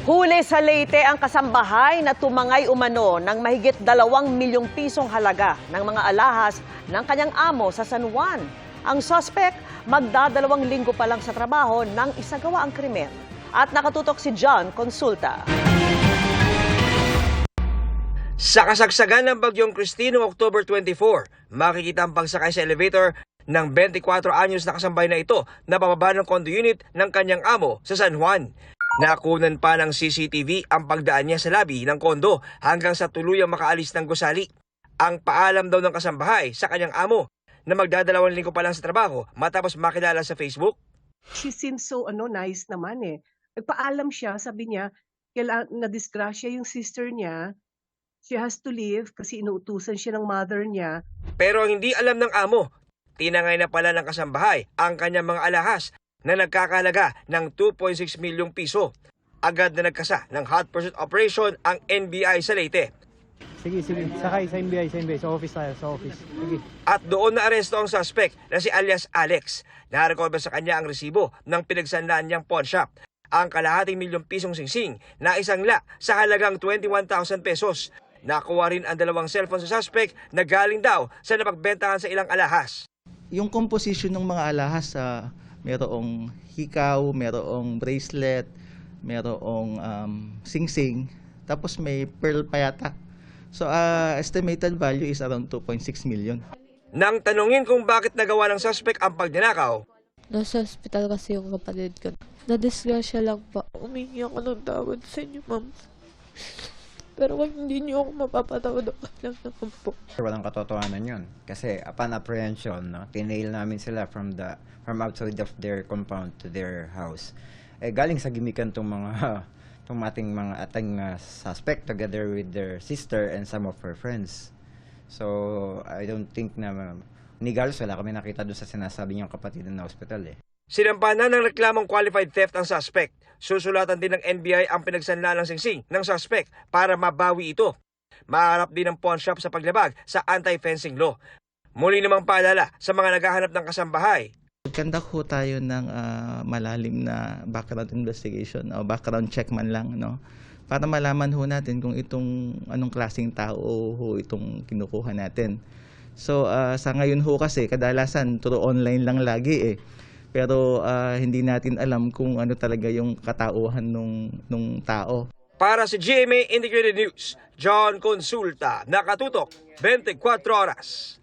Huli sa Leyte ang kasambahay na tumangay umano ng mahigit 2 milyong pisong halaga ng mga alahas ng kanyang amo sa San Juan. Ang suspect magdadalawang linggo pa lang sa trabaho nang isagawa ang krimen. At nakatutok si John Consulta. Sa kasagsagan ng bagyong Christine noong October 24, makikita ang pagsakay sa elevator ng 24 anyos na kasambahay na ito na pababa ng condo unit ng kanyang amo sa San Juan. Nakunan pa ng CCTV ang pagdaan niya sa labi ng kondo hanggang sa tuluyang makaalis ng gusali. Ang paalam daw ng kasambahay sa kanyang amo na magdadalawang linggo pa lang sa trabaho matapos makilala sa Facebook. She seems so nice naman eh. Nagpaalam siya, sabi niya, na-disgrasya yung sister niya. She has to leave kasi inuutusan siya ng mother niya. Pero hindi alam ng amo, tinangay na pala ng kasambahay ang kanyang mga alahas na nagkakahalaga ng 2.6 milyong piso. Agad na nagkasa ng hot pursuit operation ang NBI sa Leyte. Sige. Sakay sa NBI. Sa office tayo, sa office. Sige. At doon na aresto ang suspect na si alias Alex. Narecover sa kanya ang resibo ng pinagsanlaan niyang pawn shop. Ang kalahating milyong pisong singsing na isangla sa halagang 21,000 pesos. Nakuha rin ang 2 cellphone sa suspect na galing daw sa napagbentahan sa ilang alahas. Yung composition ng mga alahas, merong hikaw, merong bracelet, merong singsing, tapos may pearl pa yata. So estimated value is around 2.6 million. Nang tanungin kung bakit nagawa ng suspect ang pagnanakaw, nasa hospital kasi yung kapatid ko. Nadisgrasya lang po. Humingi ako ng tawad sa inyo, ma'am. Pero kung hindi niyo ako mapapatawad, okay lang naman po. Walang katotohanan yun. Kasi upon apprehension, tinail namin sila from outside of their compound to their house. Galing sa gimikan tong ating mga suspect together with their sister and some of her friends. So, I don't think na nigalos wala kami nakita doon sa sinasabi niyang kapatid na hospital eh. sinampanan ng reklamong qualified theft ang suspect. Susulatan din ng NBI ang pinagsanlaan ng singsing ng suspect para mabawi ito. Maharap din ng pawn shop sa paglabag sa anti-fencing law. Muli namang paalala sa mga naghahanap ng kasambahay. Conduct ho tayo ng malalim na background investigation o background check man lang, no? Para malaman ho natin kung itong anong klaseng tao ho itong kinukuha natin. So sa ngayon ho kasi kadalasan through online lang lagi eh. Pero hindi natin alam kung ano talaga yung katauhan nung tao. Para sa GMA Integrated News, John Consulta, nakatutok 24 oras.